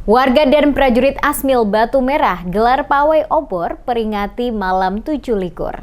Warga dan prajurit Asmil Batu Merah gelar pawai obor peringati malam 7 likur.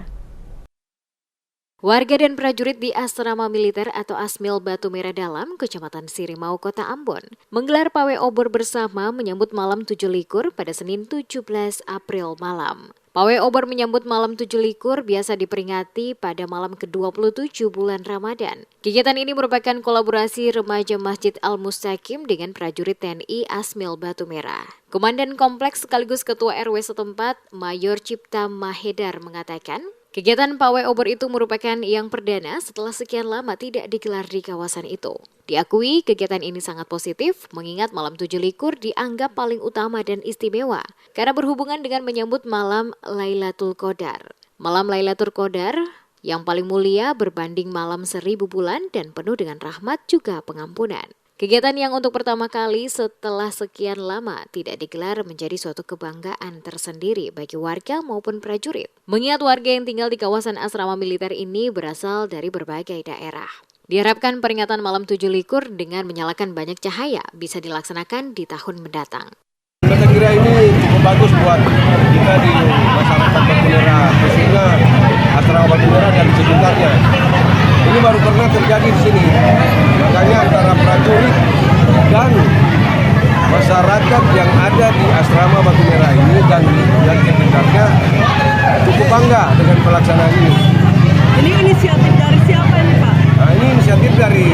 Warga dan prajurit di Asrama Militer atau Asmil Batu Merah Dalam, Kecamatan Sirimau, Kota Ambon, menggelar pawai obor bersama menyambut malam 7 likur pada Senin 17 April malam. Pawai obor menyambut malam 7 likur biasa diperingati pada malam ke-27 bulan Ramadan. Kegiatan ini merupakan kolaborasi remaja Masjid Al-Mustaqim dengan prajurit TNI Asmil Batu Merah. Komandan Kompleks sekaligus Ketua RW setempat, Mayor Cipta Mahedar mengatakan, kegiatan pawai obor itu merupakan yang perdana setelah sekian lama tidak digelar di kawasan itu. Diakui kegiatan ini sangat positif mengingat malam 7 likur dianggap paling utama dan istimewa karena berhubungan dengan menyambut malam Lailatul Qadar. Malam Lailatul Qadar yang paling mulia berbanding malam 1000 bulan dan penuh dengan rahmat juga pengampunan. Kegiatan yang untuk pertama kali setelah sekian lama tidak digelar menjadi suatu kebanggaan tersendiri bagi warga maupun prajurit. Mengingat warga yang tinggal di kawasan asrama militer ini berasal dari berbagai daerah. Diharapkan peringatan malam 7 likur dengan menyalakan banyak cahaya bisa dilaksanakan di tahun mendatang. Saya kira ini cukup bagus buat kita di masyarakat Batu Merah, khususnya asrama Batu Merah dan sekitarnya. Ini baru pernah terjadi di sini. Makanya antara prajurit dan masyarakat yang ada di asrama Batu Merah ini dan sekitarnya cukup bangga dengan pelaksanaan ini. Ini inisiatif dari siapa ini, Pak? Nah, ini inisiatif dari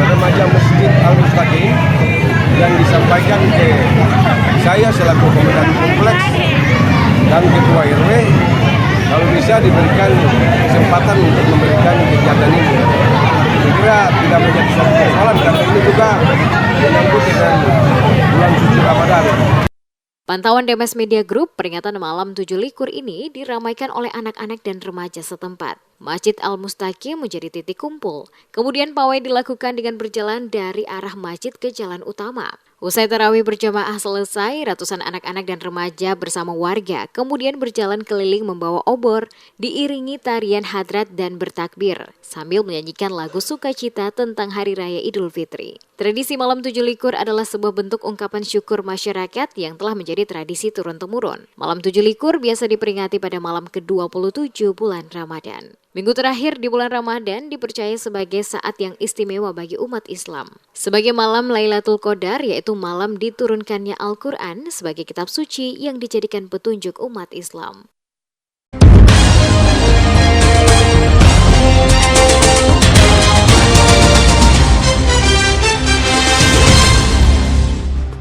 remaja Masjid Al-Mustaqim yang disampaikan ke saya selaku komandan kompleks dan ketua RW. Kalau bisa diberikan kesempatan untuk memberikan kegiatan ini. Saya kira tidak menjadi suatu persoalan karena ini juga menyambut dengan bulan suci Ramadan. Pantauan Demes Media Group, peringatan malam 7 likur ini diramaikan oleh anak-anak dan remaja setempat. Masjid Al-Mustaqim menjadi titik kumpul. Kemudian pawai dilakukan dengan berjalan dari arah masjid ke jalan utama. Usai tarawih berjamaah selesai, ratusan anak-anak dan remaja bersama warga kemudian berjalan keliling membawa obor, diiringi tarian hadrat dan bertakbir, sambil menyanyikan lagu sukacita tentang Hari Raya Idul Fitri. Tradisi malam 7 likur adalah sebuah bentuk ungkapan syukur masyarakat yang telah menjadi tradisi turun-temurun. Malam 7 likur biasa diperingati pada malam ke-27 bulan Ramadan. Minggu terakhir di bulan Ramadan dipercaya sebagai saat yang istimewa bagi umat Islam. Sebagai malam Lailatul Qadar, yaitu malam diturunkannya Al-Quran sebagai kitab suci yang dijadikan petunjuk umat Islam.